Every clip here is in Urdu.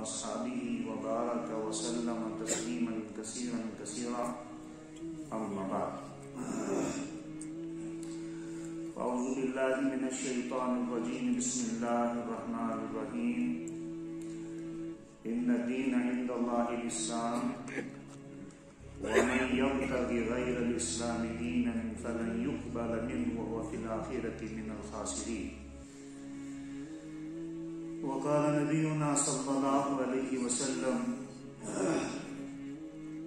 وأصحابه وبارك وسلم تسليما كثيرا كثيرا أما بعد أعوذ بالله من الشيطان الرجيم بسم الله الرحمن الرحيم إن الدين عند الله الإسلام ومن يبتغي غير الإسلام دينا فلن يقبل منه وهو في الآخرة من الخاسرين وقال نبينا صلى الله عليه وسلم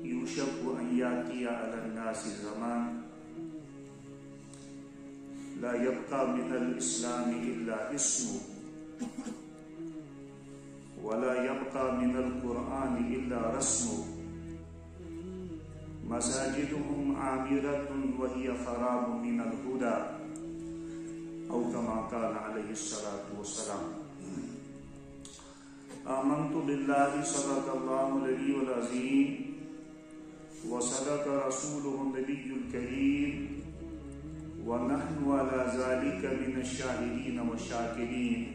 يوشك أن يأتي على الناس زمان لا يبقى من الإسلام إلا اسمه ولا يبقى من القرآن إلا رسمه مساجدهم عامرة وهي خراب من الهدى أو كما قال عليه الصلاة والسلام آمنت بالله صدق الله العلي العظيم وصدق رسوله النبي الكريم ونحن على ذلك من الشاهدين والشاكرين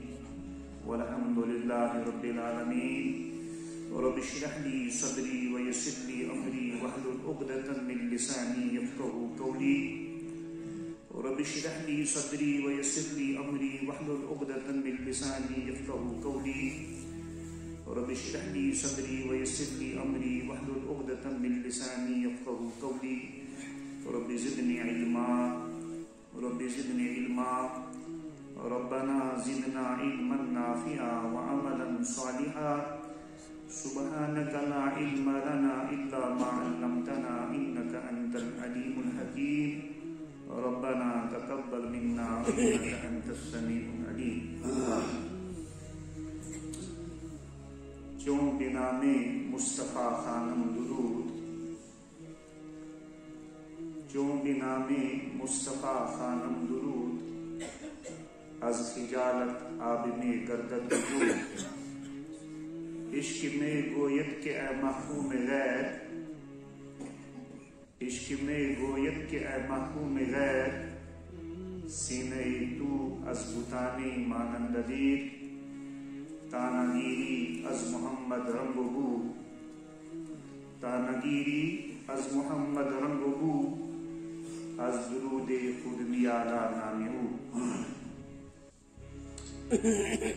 والحمد لله رب العالمين رب اشرح لي صدري ويسر لي أمري واحلل عقدة من لساني يفقهوا قولي رب اشرح لي صدري ويسر لي أمري واحلل عقدة من لساني يفقهوا قولي رب اشرح لي صدري ويسر لي أمري واحلل عقدة من لساني يفقهوا قولي رب زدني علما رب زدني علما ربنا زدنا علما نافعا وعملا صالحا سبحانك لا علم لنا إلا ما علمتنا إنك أنت العليم الحكيم ربنا تقبل منا إنك أنت السميع العليم چون بنام مصطفیٰ خانم درود چون بنام مصطفیٰ خانم درود از خجالت آب میں گردد وجود عشق میں گوید کہ اے محکوم غیر عشق میں گوید کہ اے محکوم غیر سینہ تو از بتانی مانند دیر تانگیری از محمد رنگ بو تانگیری از محمد رنگ بو از درود خود میالا نامی او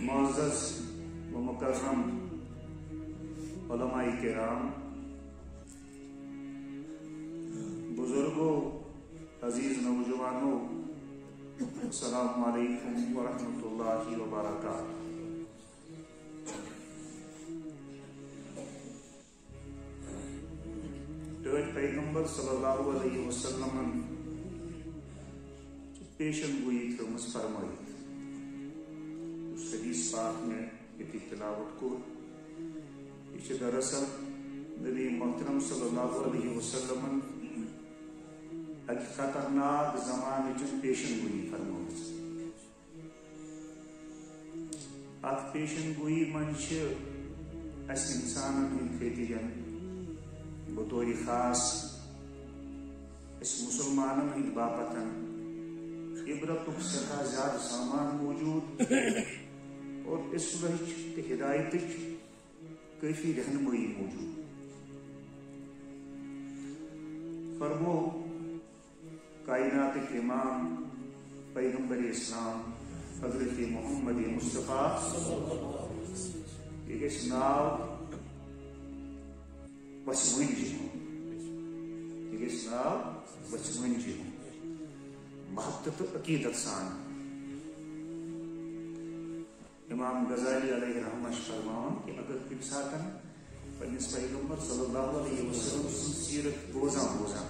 معزز و مکرم علماء کرام بزرگوں عزیز نوجوانوں السلام علیکم ورحمۃ اللہ وبرکاتہ پیغمبر صلی اللہ علیہ وسلم پیشن گوئی تھمس فرمائی اس حدیث پاک میں یہ تلاوت کو یہ دراصل نبی محترم صلی اللہ علیہ وسلم اک خطرناک زمانے چ پیشن گوئی فرمائی ات پیشن گوئی من اس انسانن ہند خطیجن بطور خاص اس مسلمانن ہند باپتن عبرت سٹھا زیادہ سامان موجود اور اصلاح ہدایت کافی رہنمائی موجود فرمو کائنات کے امام پیغمبر اسلام حضرت محمد مصطفیٰ یہ ناو وسمنجی ہوں یہ ناو وسمنجی ہوں محبت عقیدت سان امام غزالی علیہ رحمۃ فرماؤن کہ اگر کسی ساتن پنس پیغمبر صلی اللہ علیہ وسلم سیرت بوزاں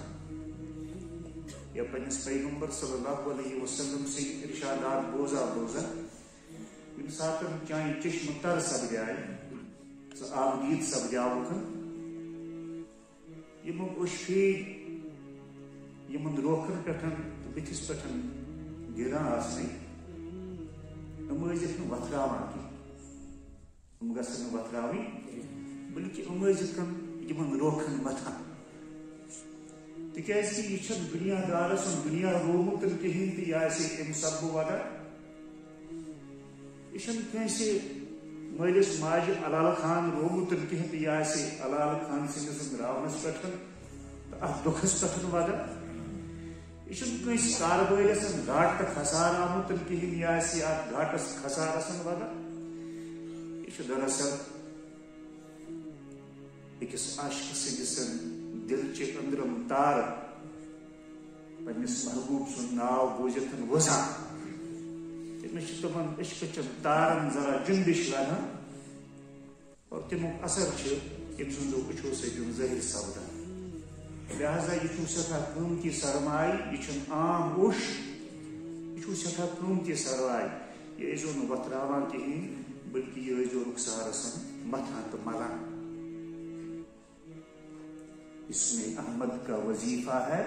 یا پنس پیغمبر صلی اللہ علیہ وسلم سے ارشادات بوزا کسی ساتن چاہے چشم تر سب جائے آبدید سب جاؤ یمن اشفید یمن روکن پٹھن بتس پٹھن گران آسنے امازت وتراوان کی گھن وتراوی بلکہ امازت یمن روکن متھان تکیاز یہ دنیا دارس دنیا رومت کہین تہ یہ ام سبب وغیرہ یہ کنسے مالس ماجہ علال خان رومتن کہن تو یہ علال خان سندس راونس پہ ات دکھس پہ ودا یہ کنس کاربارس گاٹ تو خسار آمتن کہین یہ ات گاٹس خسارس ودا یہ دراصل اکس عاشق سندس دل چہ اندرم تار پنس محبوب سن ناو بوزت وزان تمس تمن عشق چن تارن ذرا جنبش لگان اور تمیک اثر ام سندو اچھو سن ظاہر سپدان لہذا یہ سٹھا قیمتی سرمایہ یہ عام اوش یہ سٹھا قیمتی سرمایہ یہ ایزو نا وتراوان کہین بلکہ یہ ایزو رخسارس متھان تو ملان اس میں احمد کا وظیفہ ہے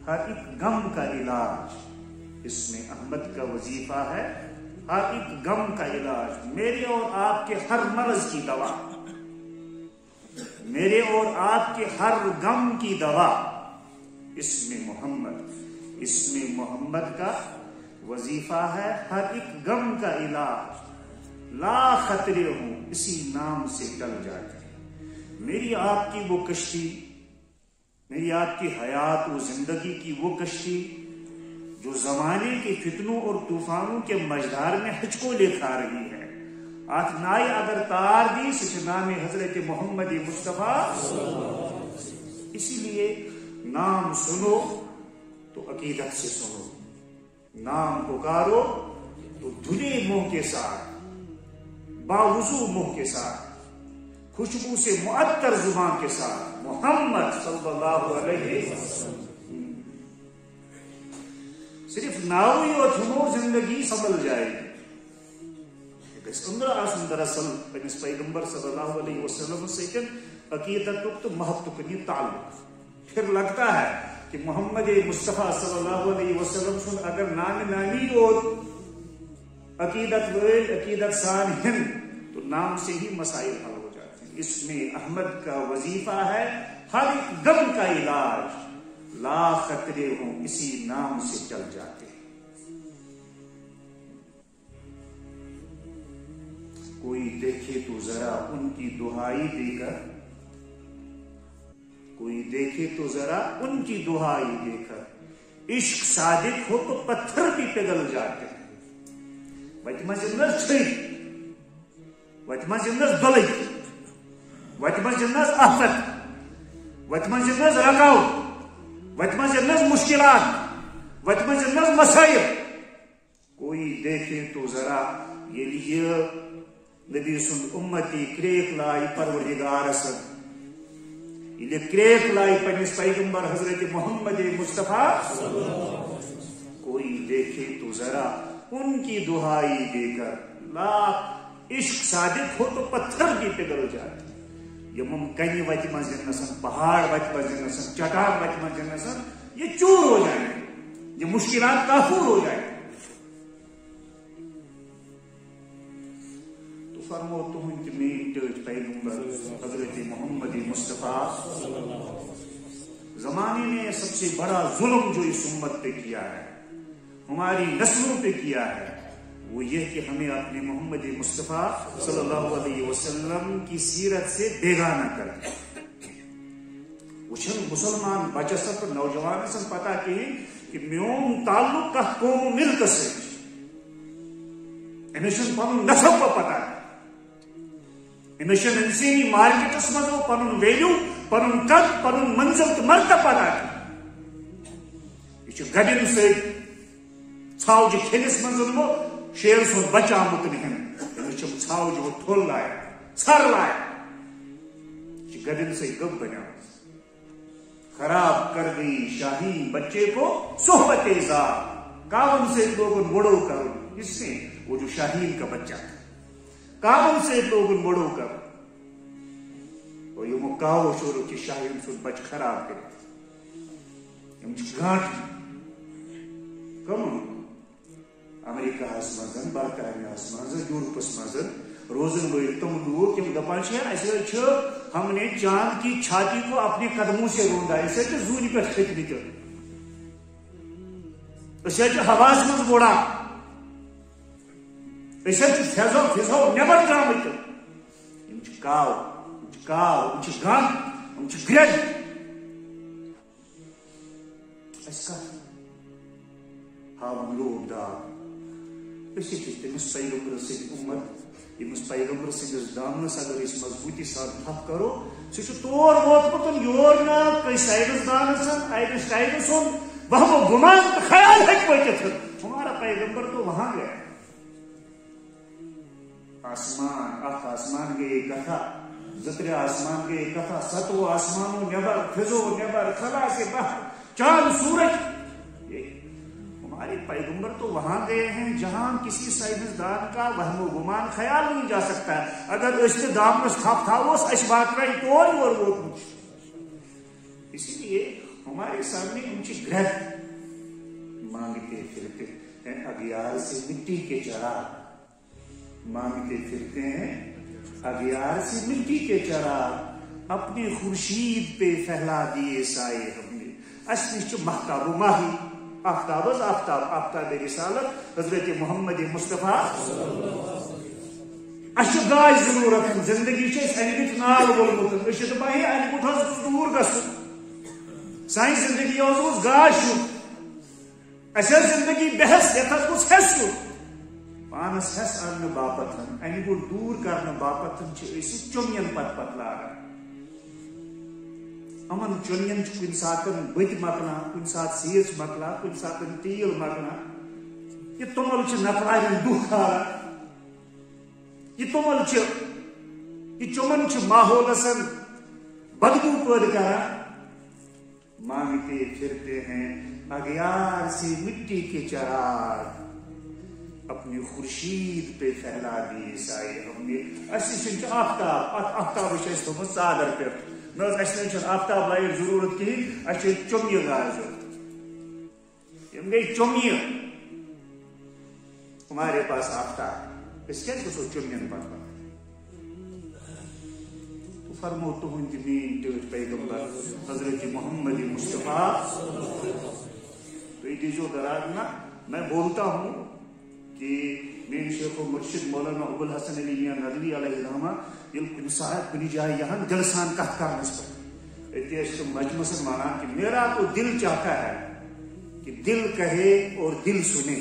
ہر ایک غم کا علاج اس میں احمد کا وظیفہ ہے ہر ایک غم کا علاج میرے اور آپ کے ہر مرض کی دوا میرے اور آپ کے ہر غم کی دوا اس میں محمد کا وظیفہ ہے ہر ایک غم کا علاج لا خطرے ہوں اسی نام سے ٹل جاتے میری آپ کی وہ کشتی میری آپ کی حیات و زندگی کی وہ کشتی جو زمانے کے فتنوں اور طوفانوں کے مجدار میں ہچکولے کھا رہی ہے آت نائی اگر تار دی سچ نام حضرت محمد مصطفیٰ اسی لیے نام سنو تو عقیدت سے سنو نام پکارو تو دھلے منہ کے ساتھ باوضو منہ کے ساتھ خوشبو سے معطر زبان کے ساتھ محمد صلی اللہ علیہ وسلم صرف ناوی اور تھمو زندگی سنبھل جائے گی دراصل پنس پیغمبر صلی اللہ علیہ وسلم سے عقیدت تو محبت یہ تعلق پھر لگتا ہے کہ محمد مصطفیٰ صلی اللہ علیہ وسلم سن اگر نانی اور عقیدت عقیدت سان ہند تو نام سے ہی مسائل حل ہو جاتے ہیں اس میں احمد کا وظیفہ ہے ہر ایک غم کا علاج لا خطرے ہوں اسی نام سے چل جاتے ہیں کوئی دیکھے تو ذرا ان کی دہائی دے کر کوئی دیکھے تو ذرا ان کی دہائی دے کر عشق صادق ہو تو پتھر بھی پگھل جاتے ہیں وتم جنس چھئی وتم جنس بلئی وتم جنس آفت وتم جنس رکاوٹ وتم جنس مشکلات وتم جنس مسائل کوئی دیکھے تو ذرا یہ نبی سن امتی کریک لائی پروردگار سن یہ کریک لائی پنس پیغمبر حضرت محمد مصطفیٰ کوئی دیکھے تو ذرا ان کی دہائی دے کر لا عشق صادق ہو تو پتھر بھی پگھل جاتے یم کنہ وتہ مز دنسن پہاڑ وتہ مز دنسن چٹان وتہ مز دنسن یہ چور ہو جائیں یہ مشکلات کافور ہو جائیں تو فرمو تہند مین ٹچ پیغمبر حضرت محمد مصطفیٰ زمانے نے سب سے بڑا ظلم جو اس امت پہ کیا ہے ہماری نسلوں پہ کیا ہے وہ یہ کہ ہمیں اپنے محمد مصطفیٰ صلی اللہ علیہ وسلم کی سیرت سے بیگانہ کر دیا وچھن مسلمان بچہ سب نوجوان سن پتا کہ میون تعلق کا قوم ملک سے امیشن پنن نسب پہ پتا امیشن انسانی مارکیٹس مز پنن ویلیو پنن قد پنن منزل تو مرتبہ پتا یہ گڈن سے ژھاوجہ کھیلس مز شیر سن بچہ آمت نہیں ژھاوجہ وہ ٹھل لایا ژھر لایا یہ گڈن سے گب بنا خراب کر گئی شاہی بچے کو صحبت زار کاون سے لوگن بڑو کرو اس سے وہ جو شاہین کا بچہ تھا کاون سے لوگن بڑو کرو اور یہ مکاو شروع کی شاہین سن بچ خراب کرے گانٹ کم امریکہ مزن برطانیہ مزن یورپس مزن روزن ول تم لوگ تم دپان ہم نے چاند کی چھاتی کو اپنے قدموں سے روندا اسے زون پہ کھتمت اسے ہواس مز بوڑا فیضو فضو نبر درامت کاو گن گرد ہاون لوگ داغ تمس پیغمبر سند امت یمس پیغمبر سندس دامنس اگر مضبوطی ساتھ تھپ کرو سہ تور ووتمت یور نا سائنس دانس آئنسٹائن سن وہم و گمان خیال ہے وتھت ہمارا پیغمبر تو وہاں گیا آسمان گئے کتھا زترے آسمان گئے کتھا ستو آسمانوں نبر فضو نبر خلا سے باہر چاند سورج ہمارے پیغمبر تو وہاں گئے ہیں جہاں کسی سائنسدان کا وہم و گمان خیال نہیں جا سکتا ہے اگر اس کے دامنس تھپ تھا اس بات کا اور اسی لیے ہمارے سامنے اونچی گرہ مانگتے پھرتے ہیں اگیار سے مٹی کے چراغ مانگتے پھرتے ہیں اگیار سے مٹی کے چراغ اپنے خورشید پہ پھیلا دیے سائے ہم نے اصل محتاب و ماہی آفتاب آفتاب رسالت حضرت محمد مصطفیٰ گاش ضرورت زندگی انگت نال وولمت دپان انگت دور گھن سان زندگی گاش زندگی بحث یت گوس حس پانس حس ان باپت انگت دور کرنے باپت چومین پت لاگان امن چونین کن سات بت مکلان کن سات سیس مکلان کن سات تیل مکلان یہ تومل نفرار دہ کھالان یہ تومل یہ چمن ماحولس بدبو پید کران مانگتے پھرتے ہیں اگیار سے مٹی کے چراغ اپنے خورشید پہ پھیلا دیے سائے ہم نے آفتاب آفتاب تھومت ژادر پہ آفتاب لائٹ ضرورت کہین چومیہ گاش ضرورت گئی چومیہ ہمارے پاس آفتاب اس کیا گھو چومین پت فرمو تہند مین ٹھٹ پیغمبر حضرت محمد مصطفیٰ تو دیجو دراغنا میں بولتا ہوں کہ میرے شیخ و مرشد مولانا ابوالحسن علی میاں ندوی علیہ الرحمہ یل کن ساتھ کنی جائے یہاں دل سان کت کرنس پر مجمس مانا کہ میرا تو دل چاہتا ہے کہ دل کہے اور دل سنے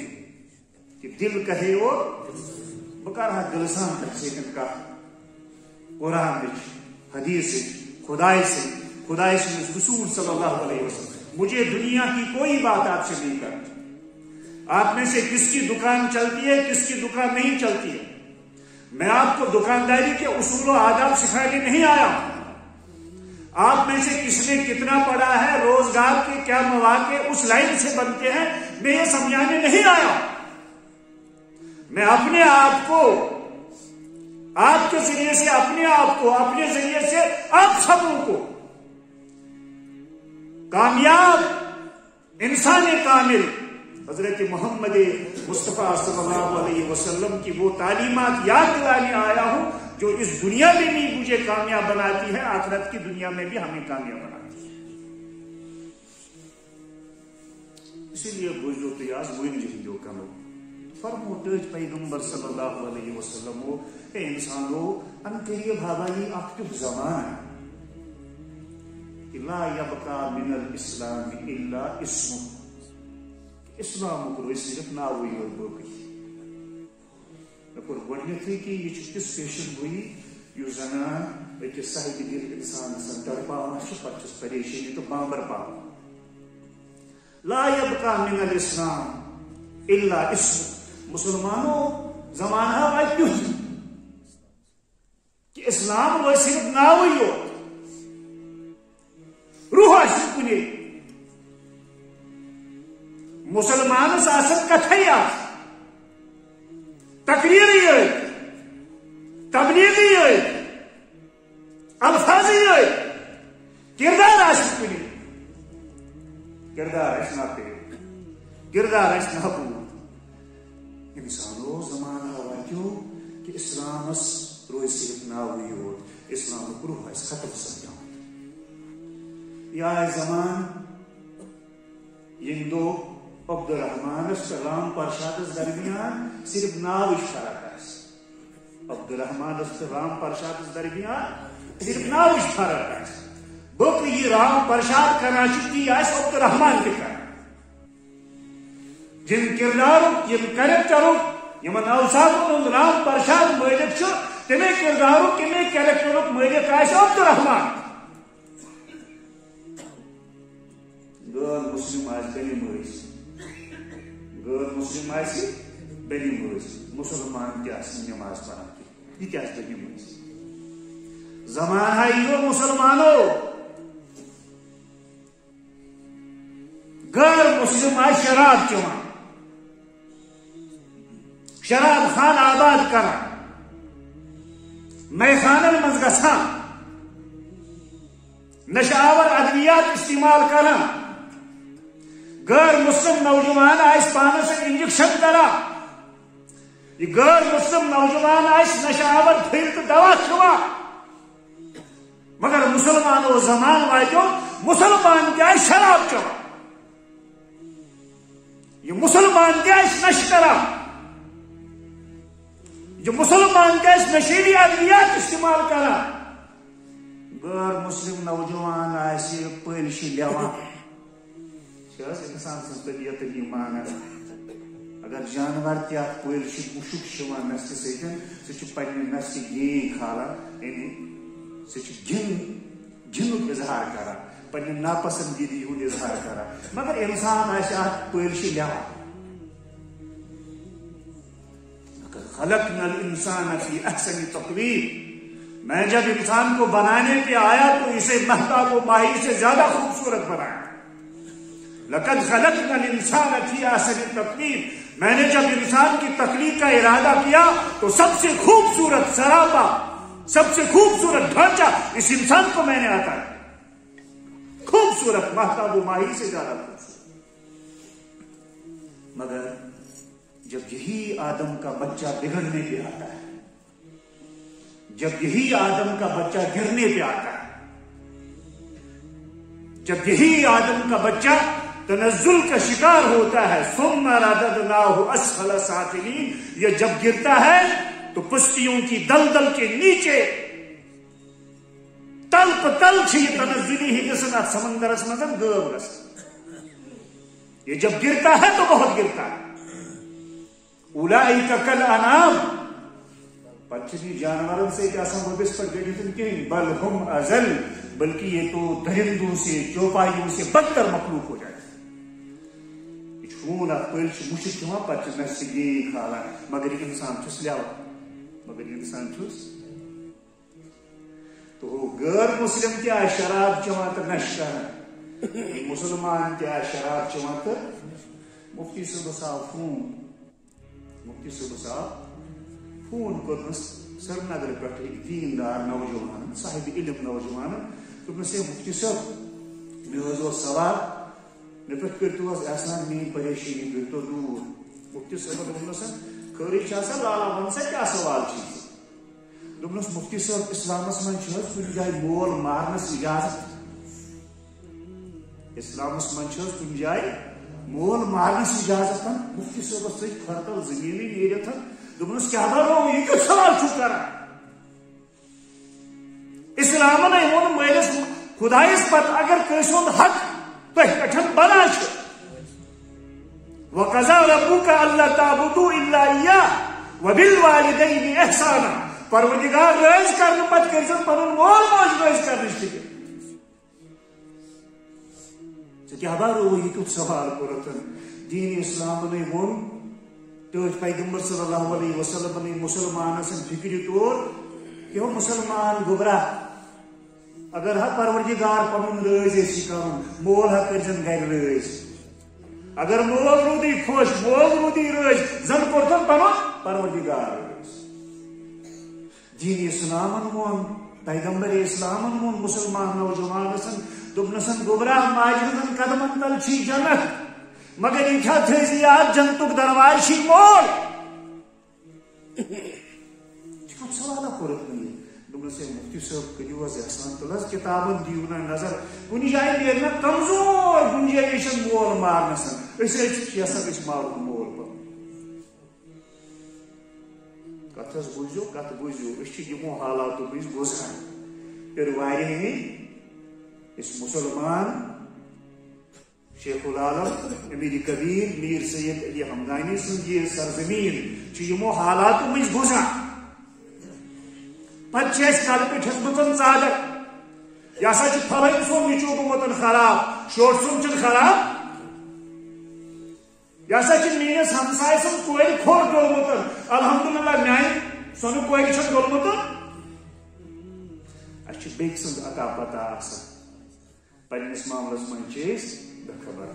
کہ دل کہے اور بکارہ دل سان تک سیکن کا قرآن حدیث خدای سے رسول صلی اللہ علیہ وسلم مجھے دنیا کی کوئی بات آپ سے نہیں کرنی آپ میں سے کس کی دکان چلتی ہے کس کی دکان نہیں چلتی ہے میں آپ کو دکانداری کے اصول و آداب سکھانے نہیں آیا ہوں آپ میں سے کس نے کتنا پڑھا ہے روزگار کے کیا مواقع اس لائن سے بنتے ہیں میں یہ سمجھانے نہیں آیا میں اپنے آپ کو آپ کے ذریعے سے اپنے آپ کو اپنے ذریعے سے آپ سبوں کو کامیاب انسان کامل حضرت محمد مصطفیٰ صلی اللہ علیہ وسلم کی وہ تعلیمات یاد دلانے آیا ہوں جو اس دنیا میں بھی مجھے کامیاب بناتی ہے آخرت کی دنیا میں بھی ہمیں کامیاب بناتی ہے اسی لیے بوجھو قیاس وہ جو کرو فرمو تج پیغمبر صلی اللہ علیہ وسلم اے انسانو ان قریب حوالی اکتب زمان لا یبقى من الاسلام الا اسمه اسلام کو صرف ناوی اور باقی اور گۄڈنیتھٕے کہ یہ تِژھ پیشن گوئی یُس زنان أکِس صحیح دل انسانس ڈرپاوان چھِ پتہٕ چھُس پریشٲنی تہٕ بامبر پاوان لا یبقى من الاسلام الا اسمه مسلمانوں زمانہ واتہِ تیُتھ کہ اسلام روزِ صرف ناوٕے یوت روح آسہِ کُنے مسلمانس آسن کتھے تقریری تبلیغی الفاظی کردار کنے کردار کردار ناپور انسانو زمانہ واتیو کہ اسلامس روز صرف ناوی یوت اسلام روح ختم سپدان یا زمان یم دو عبد الرحمانس رام پرشادس درمیان صرف ناوچ فرق آس عبدالرحمان رام پرشاد درمیان صرف ناوش فرق ہے بک یہ رام پرشاد کران تی عبدالرحمان تہ کر جن کردارک یم کریکٹرک یمن اوصافن رام پرشاد مالک تمے کردارک تمے کریکٹرک مالک عبدالرحمان غیر مسلم بلی مس غیر مسلم بلی مس مسلمان تہ نماز پڑھان یہ بلی مس زمان آئی مسلمانوں غیر مسلم آئی شراب چوان شراب خان آباد کران میخانن مز گژھان نشاور ادویات استعمال کران غیر مسلم نوجوان آئس پانس انجیکشن کران یہ غیر مسلم نوجوان آئس نشاور پھر دوا کھوان مگر مسلمان و زمان واتو مسلمان کیا شراب چوان یہ مسلمان کیا نشہ کران یہ مسلمان کیا نشیلی ادویات استعمال کران غیر مسلم نوجوان آئے پلشی لیوان انسان سن طبیعت یہ مانان اگر جانور تہ پلشی مشک شوان نسل سن سہ پنہ نسل گین کھالان یعنی سہ گنک اظہار کران پنہ ناپسندیدگی ہند اظہار کران مگر انسان ات پلشی لیوان خلقنا الانسان فی احسن تقویم میں جب انسان کو بنانے پہ آیا تو اسے مہتاب و ماہی سے زیادہ خوبصورت بنایا لقد خلقنا الانسان فی احسن تقویم میں نے جب انسان کی تخلیق کا ارادہ کیا تو سب سے خوبصورت سراپا سب سے خوبصورت ڈھانچہ اس انسان کو میں نے عطا کیا خوبصورت مہتاب و ماہی سے زیادہ خوبصورت مگر جب یہی آدم کا بچہ بگڑنے پہ آتا ہے جب یہی آدم کا بچہ گرنے پہ آتا ہے جب یہی آدم کا بچہ تنزل کا شکار ہوتا ہے ثم رددناہ اسفل سافلین یہ جب گرتا ہے تو پستیوں کی دلدل کے نیچے تل پتل چھ یہ تنزلی ہی گسن سمندر مزن غب گسن یہ جب گرتا ہے تو بہت گرتا ہے اولئک کالانعام پچھلی جانوروں سے کیا وبس پر گڑتن کہیں بل ہم ازل بلکہ یہ تو درندوں سے چوپائیوں سے بدتر مخلوق ہو جائے چھون پلچ مشک چوان پتہ نس گی کھالان مگر یہ انسان چھس لیاو مگر یہ انسان چھس تو غیر مسلم کیا شراب چوان تو نش کران مسلمان کیا شراب چوان تو مفتی صاحب صاحب مفتی صاحب فون کرنس سری نگر پہ دیندار نوجوان صاحب علم نوجوان دس مفتی صاحب مے سوال مے پہ کرتو احسان میری پریشانی کرتو دور مفتی صاحب دس خری لالا ون سا کیا سوال دس مفتی صاحب اسلامس من کن جائے مول مارنس اجازت اسلامس من کن جائے مول مارنس اجازت مفتی صاحب فرتل زمینی نیرت دس کیا برو یہ کیوں سوال چھو کرا اسلام نے وون مالس خدائس پت اگر کس حق تہ پہ بنا وقضى ربك الا تعبدوا الا اياه وبالوالدين احسانا پروردگار رائز کرنے پت کرزن پنن مول موج رائز کرنے فکر کیا برو یہ کیوں سوال کرتن دین اسلام نے وون تو پیغمبر صلی اللہ علیہ وسلم نے مسلمان سن فکری طور کہ وہ مسلمان گبراہ اگر ہا پروردگار پنن رائز اسی کرن مول ہا کرزن گھر رائز اگر مول رودی خوش مول رودی رائز زن کرتن پنن پروردگار رائز دین اسلام وون پیغمبر اسلام وون مسلمان نوجوان سن دبنسن گبراہ ماجدن قدمن تل چھی جنت مگر یہ کیا تھے یاد جنتک دروازی مول سوال کرت نہیں دس مفتی صاحب کرو احسان تلس کتابن دیو نا نظر کن جائے نیرنا کمزور گنجائش مول مارنس یسن مارن مول پہ کتس بوزو بوزو کت بوزو یمو حالاتو مز گزران پھر واریاہ اس مسلمان شیخ العالم امیر کبیر میر سید علی حمدانی سن یہ سرزمین یمو حالاتو مز گزران پتہ کل پہ ہزمت ژادر یہ ہسا فلن سون نیچو گومت خراب شور سون خراب یہ ہسا میس ہمسائے سن کور کھور ڈولمت الحمدللہ میانہ سون کور ڈولمت اچھا بیک سند عطا پتہ آسان پنس معاملس من بے خبر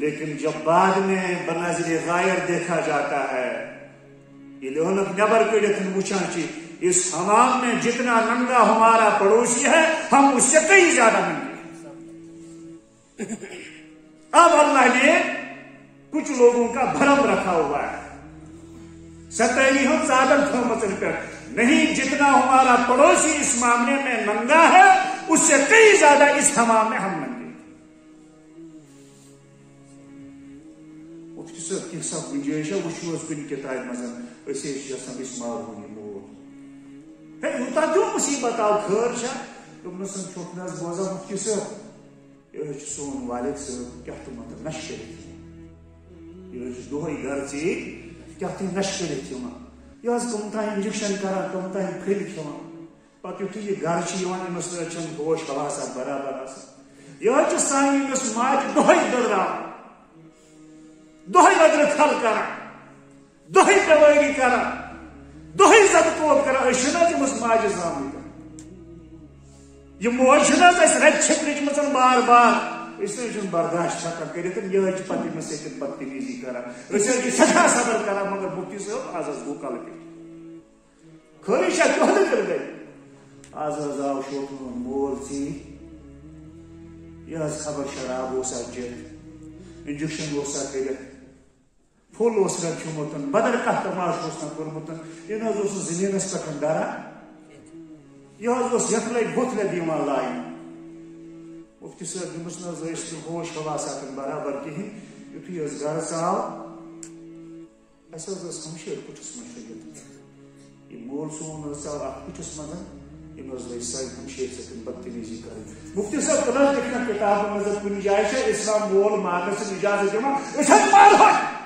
لیکن جب بعد میں بنظر غائر دیکھا جاتا ہے یہ لونک نبر کڑت وچان اس حمام میں جتنا ننگا ہمارا پڑوسی ہے ہم اس سے کئی زیادہ ننگے اب اللہ نے کچھ لوگوں کا بھرم رکھا ہوا ہے ستری ہم زیادہ پہ نہیں جتنا ہمارا پڑوسی اس معاملے میں ننگا ہے اس سے کئی زیادہ اس حمام میں ہم ننگے سب گنجائش ہے وچو کن کتاب مزن اس مارون مول یوتا کیوں مصیبت آو خیر دوپنس چھوک نا بوزان مفتی صاحب یہ سون والد صاحب کیا تو مطلب نش کرت یہ دہے گھر ژیت کیا تھی نش کرت یہ کم تان انجیکشن کران کم تان پھل کھان پتہ یتھے یہ گھر امس چھ ہوش حواسات برابر آسان یہ سان امس ماج دہے ددران دہے نظر کھل کران دہے بیواری کران دہے زد کوت کران امس ماجہ زامن یہ موج رت چھپرچ بار بار برداشت ہکان کرت یہ پتہ امس سۭتۍ بدتمیزی کران سٹھا صبر کران مگر مفتی صاحب آز گو کل پہ خٲرٕے چھا دۄہ کر گئی آز آو شوقن مول ژیٖرۍ یہ خبر شراب اوسا چیت انجیکشن اوسا کرت پھل اس رت کھیومت بدل کھانا تماش نا کورمت یہ زمینس پہ دران یہ یت لگ بت لب لائن مفتی صاحب امس ہوش حواسات برابر کہین یتھے گھر ژاو اس ہمشیر کٹھس من شگت یہ مول سون ژاو ات کٹھس من ام لگ سر ہمشیر سن بدتمیزی کر مفتی صاحب تلان لکھنا کتاب مز کن جائے اسلام مول مارنس اجازت دان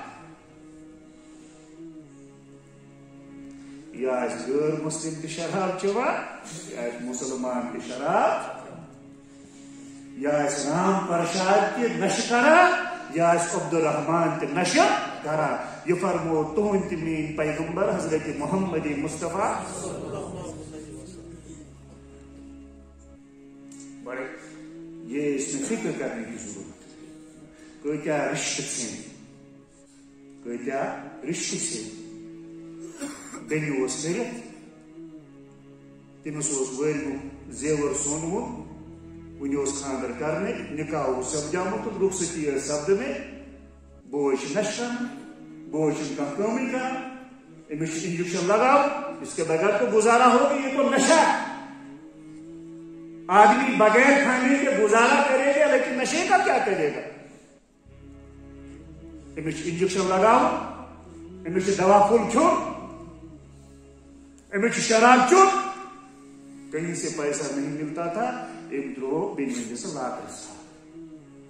یا غیر مسلم تہ شراب چوان یا مسلمان تہ شراب یا رام پرشاد تہ نش کران یا عبد الرحمان تہ نش کران یہ فرمو تہند تہ مین پیغمبر حضرت محمد مصطفیٰ بڑے یہ اس میں فکر کرنے کی ضرورت ہے کتیا رشتہ سے بینی کرت تمس ورگو زیور سونمت ون خاندر کرنے نکاح سپدامت رخصتی سپدنے بوے نشان بوے کمی کر امس انجیکشن لگاؤ اس کے بغیر تو گزارا ہوگا یہ تو نشہ آدمی بغیر کھانے کے گزارا کرے گا لیکن نشے کا کیا کرے گا امس انجیکشن لگاؤ امس دوا پھول کھو امس شراب چوت کہیں سے پیسہ نہیں ملتا تھا ایک درو بین ہندس لاکس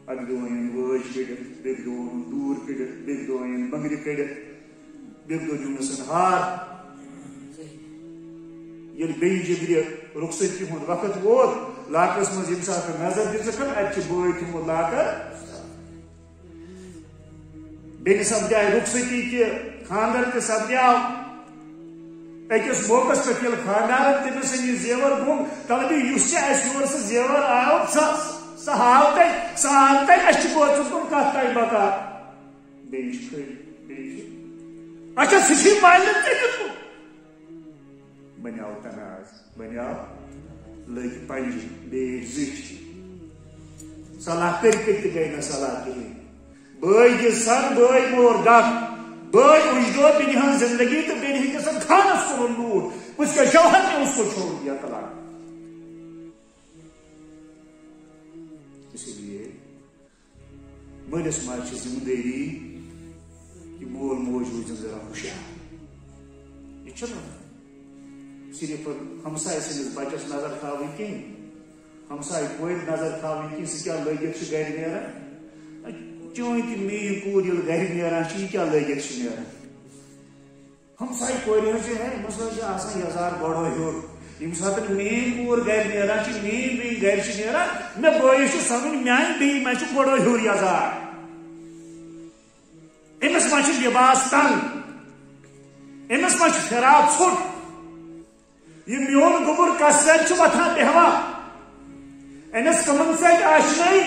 اک دن وج کڑت بیک دن دور کڑت بیک دن بنگر کڑت بیک دن دس ہار یل بیس جگہ رخصتی ہند وقت ووت لاکس مز یم سات نظر دکھ اتہ بوے تھومت لاکر بیٚیہِ سپدے رخصتی تہ خاندر تہ سپدیو اکس موقعس پہ یل خاندارن تمس یہ زیور گوم تلبی اس یور سہ زیور آو سہ ہاو تھی سہ آو تھی اس بوچس کن کت تھی بکا اچھا سہ مالن ٹھیک بنیو تناز بنیو لگ پنج بیٹ زچ صلاح کر گئی نا صلاح کہین بٲے دِ سن بٲے مور ڈک بٲے اجدو بینہِ ہن زندگی تو بینہِ ہندس خانس کورن لوٹ اس کے شوہر نے اس کو چھوڑ دیا طلاق اسی لیے مالس ماجہ ذمہ داری کہ مول موج روزن ذرا ہوشیار یہ صرف ہمسائے سندس بچس نظر تھاوی کہیں ہمسائے کور نظر تھاوی کہیں سہ کیا لگت گھر نیران چون تہ مین کور یل گھر نیران یہ کیا لگت نیران ہمسائے کور آسان یزار بڑو ہیور یم سات مین کور گھر نیران مین بی گھر نیران مے بٲیس سمجھ میان بی ما بڑو ہیور یزار امس ما لباس تنگ امس ما فراق ژھوٹ یہ میون گوبر کس سۭتۍ وتھان بیہوان أمس کمن سۭتۍ آشنائی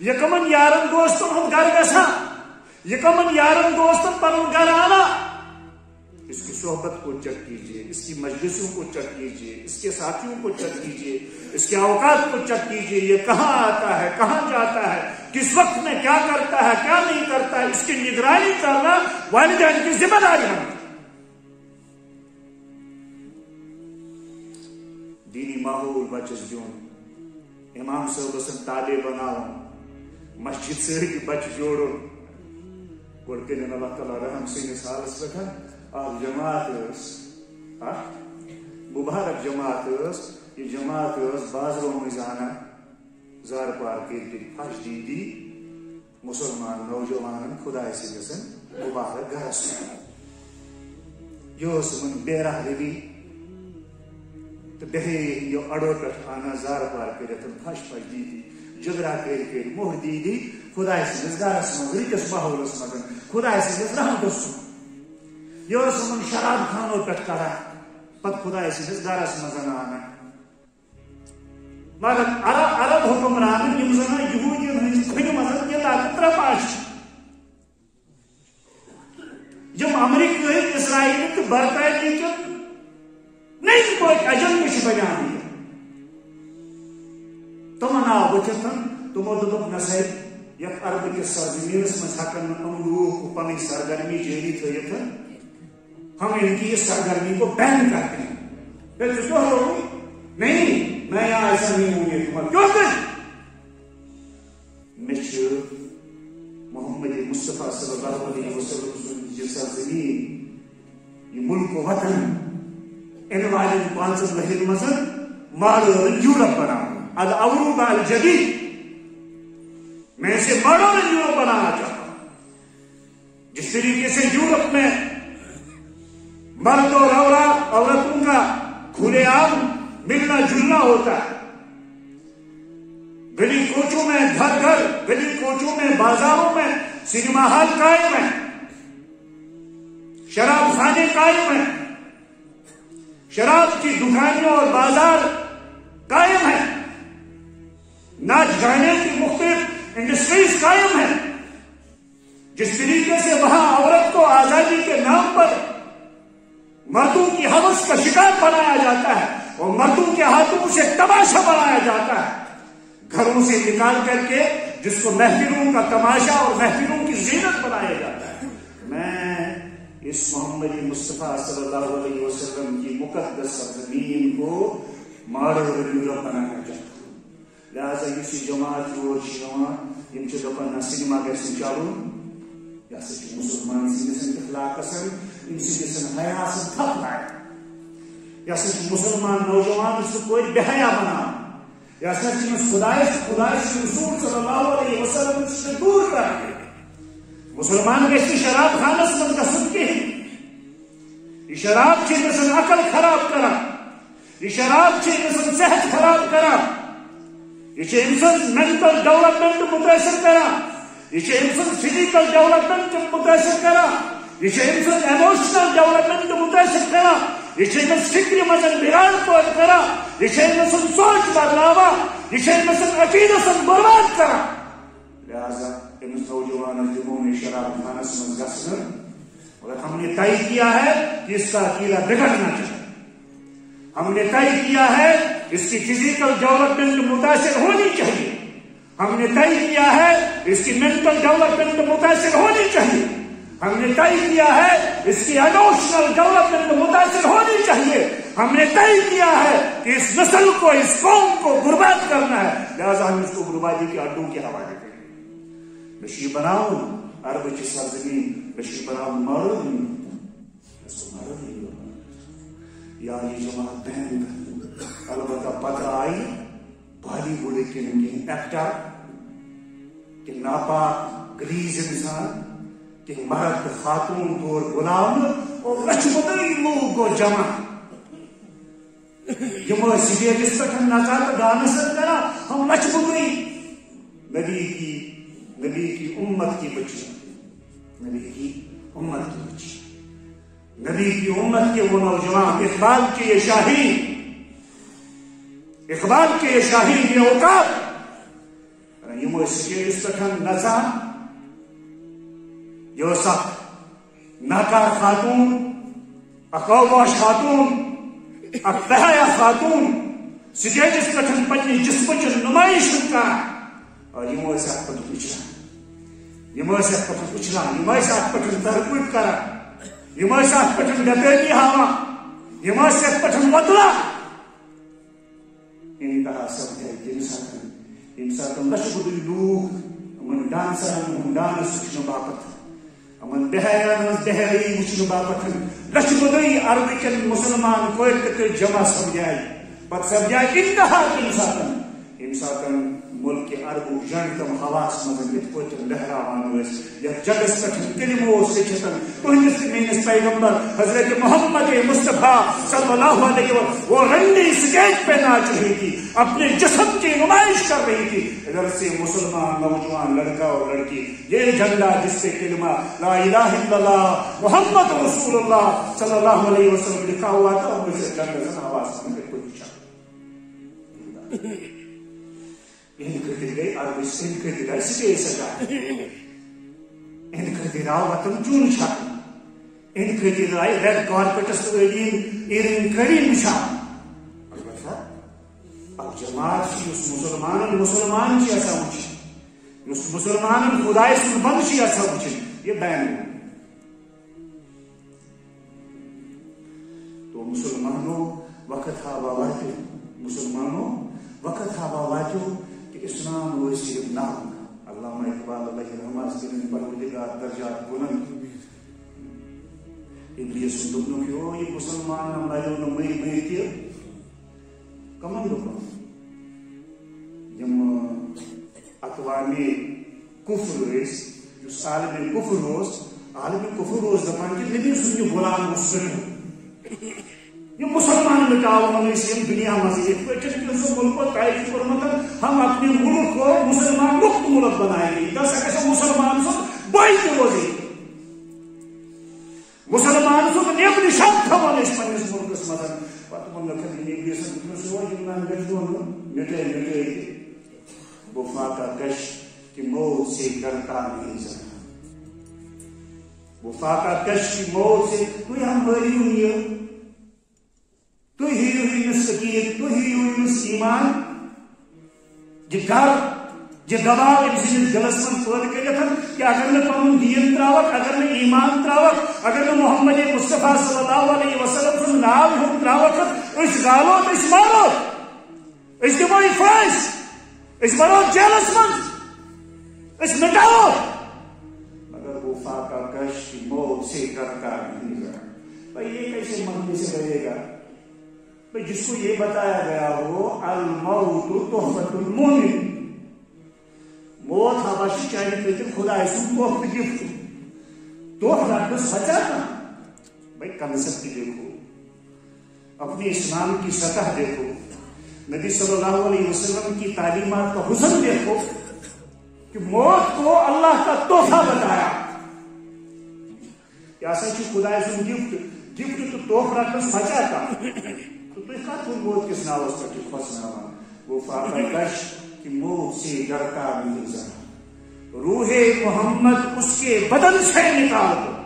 یہ کمن یارن دوستن ہند گھر گژھان یہ کمن یارن دوستن پنن گھر آنان اس کی صحبت کو چیک کیجیے اس کی مجلسوں کو چیک کیجیے اس کے ساتھیوں کو چیک کیجیے اس کے اوقات کو چیک کیجیے یہ کہاں آتا ہے کہاں جاتا ہے کس وقت میں کیا کرتا ہے کیا نہیں کرتا ہے اس کی نگرانی کرنا والدین کی ذمہ داری ہے دینی ماحول بچس دیون امام صاحب تابع بناون مسجد سے بچہ جوڑن گوڑ کرن اللہ تعالیٰ رحم سنس حالس پہ جماعت مبارک جماعت یہ جماعت بازروں مز آنا زار پار کر پھش دی مسلمان نوجوان خدا سندس مبارک گھرس یہ بے رحمی تو یہ اڑو پہ آنا زار پار کر پھش دی جگرا کر مہر دی خدا سندس گھرس مز رکس ماحولس مز خدا سندس رحمتس یہ شراب خانوں پہ کران پتہ خدا سندس گھرس مز آنا مگر عرب حکمران یم زن یہودین ہندس کھنہ مز کتاب ترپاش یم امریکہ اسرائیل تو برطانیہ کے نئی پٲٹھۍ ایجنٹ بنان تمن آو بچتن تمو دوٚپُکھ نہ سا یتھ عرب کس سرزمینس مز ہیکن ہم لوگ پنٕنۍ سرگرمی جاری تھٲیِتھ ہم ان کی اس سرگرمی کو بین کرتے ہیں پھر کیوں ہوگی نہیں میں یہاں ایسا نہیں ہوں یہ تمہارا کیوں کہ مجھے محمد مصطفیٰ صلی اللہ علیہ وسلم یہ سرزمین یہ ملک و وطن ان والد 500 لہر مزن ماڈرن یورپ بناؤں العروبہ الجدید میں اسے ماڈرن یورپ بنانا چاہتا ہوں جس طریقے سے یورپ میں مرد اور عورتوں کا کھلے عام ملنا جلنا ہوتا ہے گلی کوچوں میں گھر گھر گلی کوچوں میں بازاروں میں سنیما ہال قائم ہے شراب خانے قائم ہیں شراب کی دکانیں اور بازار قائم ہیں ناچ گانے کی مختلف انڈسٹریز قائم ہیں جس طریقے سے وہاں عورت کو آزادی کے نام پر مردوں کی ہوس کا شکار بنایا جاتا ہے اور مردوں کے ہاتھوں سے تماشا بنایا جاتا ہے گھروں سے نکال کر کے جس کو محفلوں کا تماشا اور محفلوں کی زینت بنایا جاتا ہے میں اس محمد مصطفیٰ صلی اللہ علیہ وسلم کی مقدس سرزمین کو ماڈرن یورپ بنانا چاہتا ہوں لہذا اس جماعت یور دپان سنیما گھس چلن یہ سا مسلمان سندس اخلاقس سندس حیاس تھپ لائن یہ سا مسلمان نوجوان پہ بے حیا بنان یہ سا خدا رسول صلی اللہ علیہ وسلم سے دور کر مسلمان گھس شراب خانس من گھن کہین یہ شراب امسن عقل خراب کران یہ شراب امسن صحت خراب کران یہ امسن مینٹل ڈیولپمنٹ متاثر کران یہ امسن فزیکل ڈیولپمنٹ متاثر کران یہ امسن ایموشنل ڈیولپمنٹ متاثر کران یہ امس فکر مزن بگاڑ پٲدٕ کران یہ امسن سوچ بدلاوان یہ امسن عقیدس برباد کران لہذا امس نوجوان دمو میں شراب خانس من گھن اور ہم نے طے کیا ہے کہ اس کا عقیدہ بگڑنا چاہیے ہم نے طے کیا ہے اس کی فزیکل ڈیولپمنٹ متاثر ہونی چاہیے ہم نے طے کیا ہے اس کی مینٹل ڈیولپمنٹ متاثر ہونی چاہیے ہم نے طے کیا ہے اس کی ایموشنل ڈیولپمنٹ متاثر ہونی چاہیے ہم نے طے کیا ہے کہ اس نسل کو اس قوم کو برباد کرنا ہے لہذا ہم اس کو بربادی کے اڈوں کے حوالے کریں بشی بناؤ عرب کی سرزمین بشی بناؤ ماڈرن یا یہ جماعت بہن البتہ پتہ آئی بالی ووڈ کے ایکٹر کہ ناپاک گلیز انسان کہ مرد خاتون طور غلام اور لچمدی لوگ کو جمع یہ سٹیجس پہ نچا تو ڈانس کرا ہم لچمدی نبی کی امت کی بچی نبی کی امت کی بچی نبی کی امت کے وہ نوجوان اقبال کے یہ شاہین اقبال کے یہ شاہین یہ اوقات یہ سٹیجس پہ نچا یہ سخت ناکار خاتون اقواش خاتون اقبایا خاتون سٹیجس پہ پنہ جسم چ نمائش کر اور یہ پہ پچھلان یہ پہ پچھلان یہ پہ ترکٹ کر یہ پہ ڈکیتی ہاوا یہ پہ وطلا انتہا سب یم سات لچھ لوگ ڈانسرن ڈانس وچن باپت بہاران بہاری وچن باپت لچھ بدی عرب کن مسلمان کوئی جمع سمجھائی پتہ سمجھائی انتہا یم سات ملک عرب جن تم حواس مز ات لہراوان یا جگس پہ کلمو لکھت تہندس میس پیغمبر حضرت محمد مصطفیٰ صلی اللہ علیہ وسلم وہ رنگی سٹیج پہ ناچ رہی تھی اپنے جسم کی نمائش کر رہی تھی ادھر سے مسلمان نوجوان لڑکا اور لڑکی یہ جھنڈا جس سے کلمہ لا الہ الا اللہ محمد رسول اللہ صلی اللہ علیہ وسلم لکھا ہوا تھا اور اسے جھنڈا سے آواز کرنے کوئی گئی عرب سٹیج سجا ان وطن چون چھان ان آئی ریڈ کارپیٹس ایرن کریم چھان اب جماعت مسلمان مسلمان خدائے سن بند یہ بین تو مسلمانوں وقت ہوا واتو کہ اسلام وہ صرف نام علامہ اقبال علیہ رحمۃ پروردگار درجات بلند ابلیس دپنو کہ او یہ مسلمان لایو نہ مئی تہ کمن دپن یم اقوام کفر اس عالم کفر دپان کہ نبی سن غلام یہ مسلمان مٹاؤ دنیا مزید ملک تعریف کورمت ہم اپنے ملک کو مسلمان مفت ملک بنائیں گے دس مسلمان سن باعث روزی مسلمان سن نیب نشان تھوان پنس ملکس مز مٹے وہ فاقہ کش کہ موت سے ڈرتا نہیں وہ فاقہ کش کی موت سے کوئی ہم بری ہوئی ہے تو ہی سکیت تو ہی ایمان یہ ڈر یہ دباؤ امس دلس من پید کرت کہ اگر میں پن دین تراوک اگر میں ایمان تراوک اگر میں محمد مصطفیٰ صلی اللہ علیہ وسلم سن نام ہم تراوک اس گالو اس مارو اس دمو فائز اس مرو جیلس من اس مٹاؤ مگر وہ فاقہ کش موت سے ڈرتا نہیں رہا بھائی یہ کیسے من سے رہے گا جس کو یہ بتایا گیا ہو الموت تحفۃ المومن موت حواشی چاہیے کہ خدا سن تحفہ گفٹ تحفہ رکھنا سچا تھا بھائی کنسپٹ دیکھو اپنی اسلام کی سطح دیکھو نبی صلی اللہ علیہ وسلم کی تعلیمات کا حسن دیکھو کہ موت کو اللہ کا تحفہ بتایا کیا سچ خدا سن گفٹ تو تحفہ رکھنا سچا تھا تو کت موت کس ناوس پہ کھسنا وہ فاقہ کش کہ موت سے ڈرتا نہیں ذرا روح محمد اس کے بدن سے نکال دو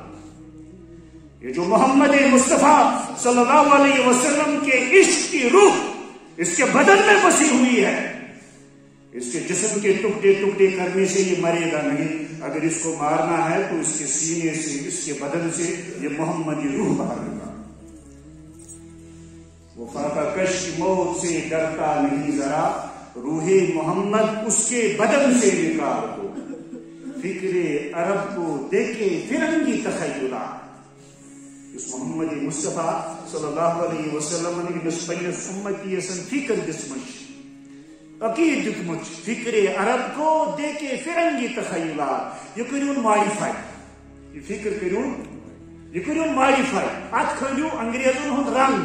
یہ جو محمد مصطفیٰ صلی اللہ علیہ وسلم کے عشق کی روح اس کے بدن میں بسی ہوئی ہے اس کے جسم کے ٹکڑے ٹکڑے کرنے سے یہ مرے گا نہیں اگر اس کو مارنا ہے تو اس کے سینے سے اس کے بدن سے یہ محمدی روح باہر نکال وہ فاقہ کش کی موت سے ڈرتا نہیں ذرا روح محمد اس کے بدن سے نکال دو فکر عرب کو دیکھے فرنگی تخیلات محمد مصطفیٰ صلی اللہ علیہ وسلم پنس امتی فکر دسمت عقید دتمت فکر عرب کو دیکھے فرنگی تخیلات یہ کرون ماڈیفائی، یہ فکر کرون یہ کرون ماڈیفائی، ات کھلیو انگریزن ہند رنگ،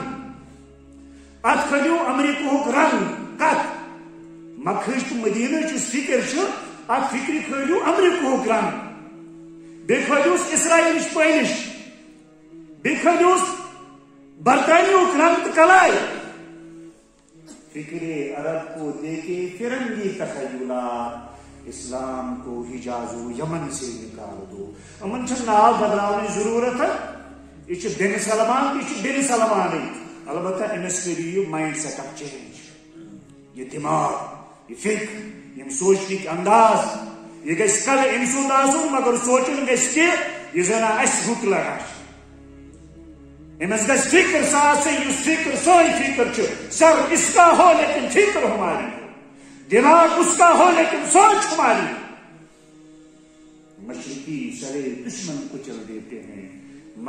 ات کھلیو امریکہ رنگ کت مکھش مدینہ چس فکر ات فکر کھلیو امریکہ رنگ، بی کھلیوس اسرائیل پینش، بی کھلیوس برطانیہ رنگ کلائی، فکر عرب کو دیکھے فرنگی تخیلات، اسلام کو حجاز و یمن سے نکال دو. امن چھ ناو بدلانے ضرورت ہے، یہ بن سلمان یہ بن سلمان، البتہ امس کریو مائنڈ سیٹ اپ چینج، یہ دماغ، یہ فکر، یہ سوچنے کے انداز، یہ گھس کل ام سند آسن مگر سوچن گھس کہ یہ زنا اس رک لگا، امس گھس فکر ساتھ سے اس فکر سوئی فکر چھ، سر اس کا ہو لیکن فکر ہماری ہو، دماغ اس کا ہو لیکن سوچ ہماری. مشرقی سرے دشمن کچل دیتے ہیں،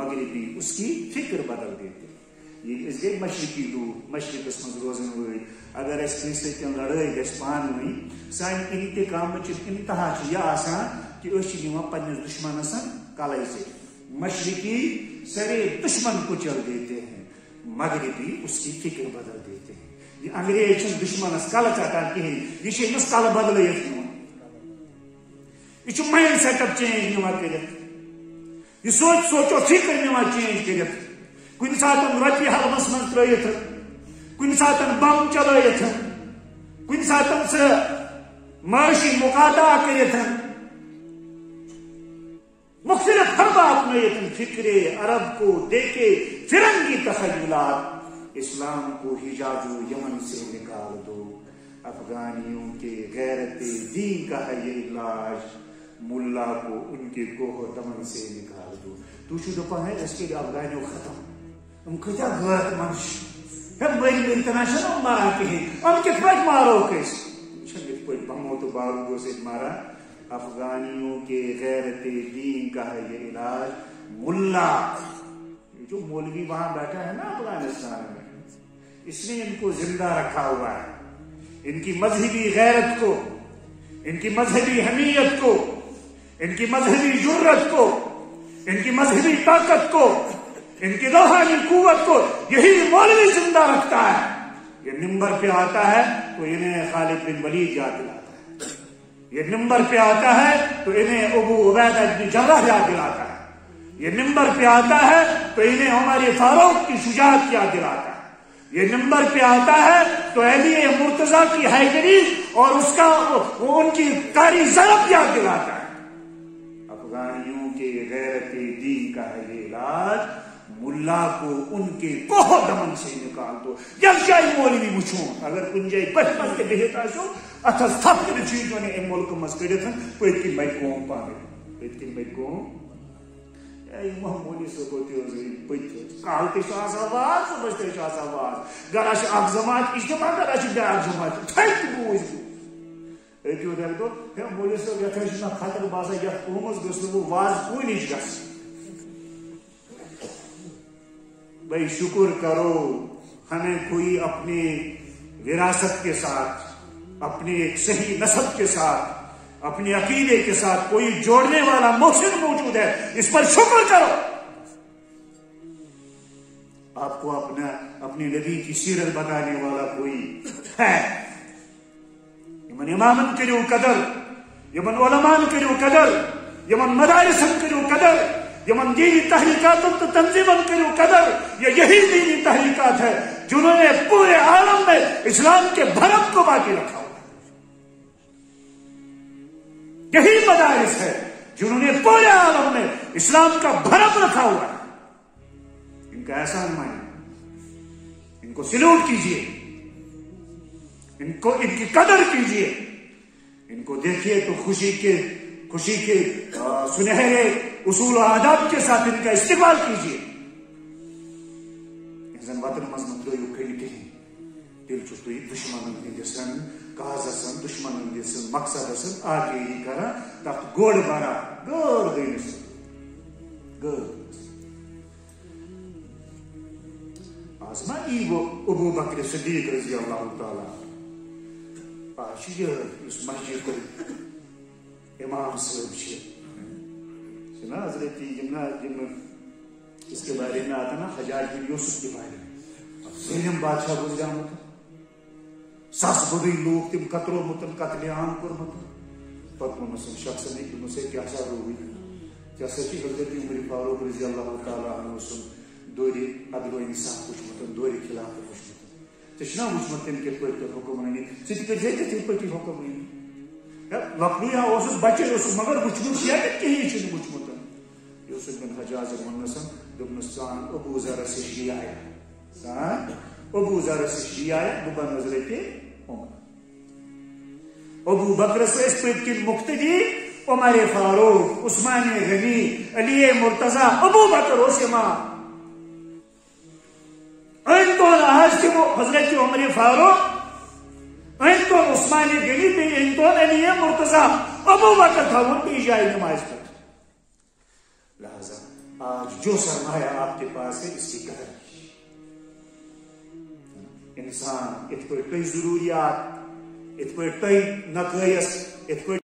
مغربی اس کی فکر بدل دیتے ہیں. یہ اس گئی مشرقی لوگ، مشرق من روزن ول اگر اس سن لڑائی گھس پان ون سان انتقام انتہا یہ آسان کہ پنس دشمنس کلائی سے. مشرقی سرے دشمن کچل دیتے ہیں، مغربی اس کی فکر بدل دیتے ہیں. یہ انگریز دشمنس کل ٹھان کہین، یہ امس کل بدل، یہ مائنڈ سیٹ اپ چینج کر، یہ سوچ سوچو فکر چینج کر. کن سات روپیہ حلمس من ترت، کن سات بم چلائت، کن سات معاشی مقاطع کرت، مختلف حربات میں فکر عرب کو دیکھے فرنگی تخیلات، اسلام کو حجاز و یمن سے نکال دو. افغانیوں کے غیرت دین کا ہے یہ علاج، ملا کو ان کے کوہ دمن سے نکال دو. تو دپان ہے اس کے افغانیوں ختم، ہم کتیا غیر منش ہم مری تناشا مارا کہیں ہم کت پہ مارو کس کت پہ بمو تو بارودوں سے مارا. افغانیوں کے غیرت دین کا ہے یہ علاج، ملا جو مولوی وہاں بیٹھا ہے نا افغانستان میں، اس نے ان کو زندہ رکھا ہوا ہے. ان کی مذہبی غیرت کو، ان کی مذہبی حمیت کو، ان کی مذہبی جرت کو، ان کی مذہبی طاقت کو، ان کی روحانی قوت کو یہی مولوی زندہ رکھتا ہے. یہ نمبر پہ آتا ہے تو انہیں خالد بن ولید یاد دلاتا ہے، یہ نمبر پہ آتا ہے تو انہیں ابو عبیدہ بن جراح یاد دلاتا ہے، یہ نمبر پہ آتا ہے تو انہیں ہمارے فاروق کی شجاعت یاد دلاتا ہے، یہ نمبر پہ آتا ہے تو علی مرتضیٰ کی حیدری اور اس کا ان کی کاری ضرب یاد دلاتا ہے. افغانیوں کے غیرت دین کا ہے یہ علاج، ملا کو ان کے کوہ دمن سے نکال دو. یک جائے مولوی وچھو اگر کن جائے بچپن کے بہت آسو اتھس تھپ کر چیزوں نے ام ملک مز کڑتن پت کن بھائی قوم پانے پت کن بھائی قوم مولوی صبح پت کال تہ واز صبح تہ واز گرا اخ جماعت اجتماع گرا بیاکھ جماعت تھک بوز اکیو دل دو مولوی صاحب یتھ خطر باسان یتھ قومس گھس نہ واز کونش گھس. بھائی شکر کرو ہمیں کوئی اپنے وراثت کے ساتھ، اپنے ایک صحیح نسب کے ساتھ، اپنے عقیدے کے ساتھ کوئی جوڑنے والا محسن موجود ہے، اس پر شکر کرو. آپ کو اپنے نبی کی سیرت بتانے والا کوئی ہے. یمن امامن کریو قدر، یمن علمان کریو قدر، یمن مدارسن کریو قدر، یمن دینی تحریکات تو تنظیمن کریو قدر. یہ یہی دینی تحریکات ہے جنہوں نے پورے عالم میں اسلام کے بھرم کو باقی رکھا ہوا ہے. یہی مدارس ہے جنہوں نے پورے عالم میں اسلام کا بھرم رکھا ہوا ہے. ان کا احسان مانیے، ان کو سلوٹ کیجیے، ان کی قدر کیجیے، ان کو دیکھیے تو خوشی کے سنہرے اصول و آداب کے ساتھ ان کا استقبال کیجیے. وطن مز مترو کھڑی کہیں تیل چھس تھی دشمن ہندسن کازسن دشمن ہندس مقصد آگے ہی کرا تک گوڑ بارا گور گئی گور. ای وہ ابو بکر صدیق رضی اللہ تعالیٰ اس مسجد امام صاحب حضرت اس کے بارے میں آتا نا حجاج بن یوسف کے بارے میں ظلم بادشاہ گزرامت ساس بڑی لوگ تم قترو متن قتل عام کورمت پتہ ون شخص نے تمو سے کیا سا روی کیا سچی حضرت عمر فاروق رضی اللہ تعالیٰ عنہ سن دوری عدل و انصاف وچمت دوری خلاف وچمت ژےٚ وچمت تم کت پٲٹھۍ کٔر حکمرانی ژٕ تہِ کٔرزے تِتھٕے پٲٹھی حکمرانی لۄکٹُے اوسُس بچے اوسُس مگر وچمت شاید کہیٖنۍ چھُنہٕ وچمت یوسف بن حجازن ونسن دوٚپنس ژان ابو ذرس نِش رعایا ژان ابو ذرس نِش رعایا بہٕ بنہٕ حضرت عمر ابو بکرس ٲسۍ پٔتۍ کِنۍ مقتدی عمر فاروق عثمان غنی علی مرتضی ابو بکر اوس امام أنت دون آج تمو حضرت عمر فاروق أنت دون عثمان غنی بیٚیہِ أنۍ دون علی مرتضی ابو بکر تھاوُن بیٚیہِ جایہِ نمازِ پٮ۪ٹھ لہذا آج جو سرمایہ آپ کے پاس ہے اس کی قدر انسان ات پٲٹھۍ تۄہہِ ضروریات ات پٲٹھۍ تۄہہِ نقٲیص ات پٲٹھۍ